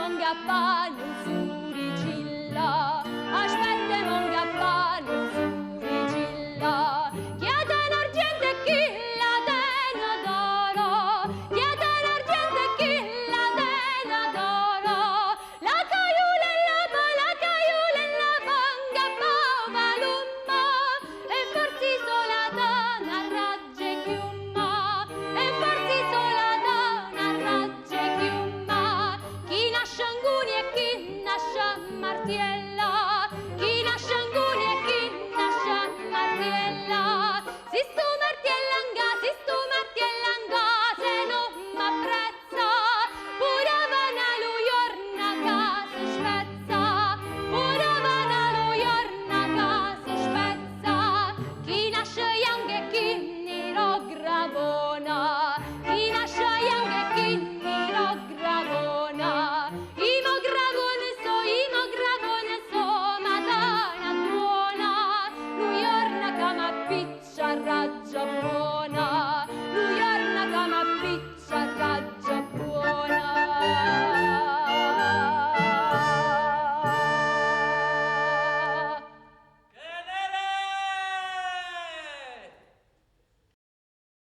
non gappano suricilla, aspetta non gappano suricilla, chiede l'argento e chi la tena d'oro, chiede l'argento e chi la tena d'oro, la caiula e la vanga palumma, e farsi solata na ragge chiumma, e farsi solata na ragge chiumma, chi nasce anguni e chi nasce martiello.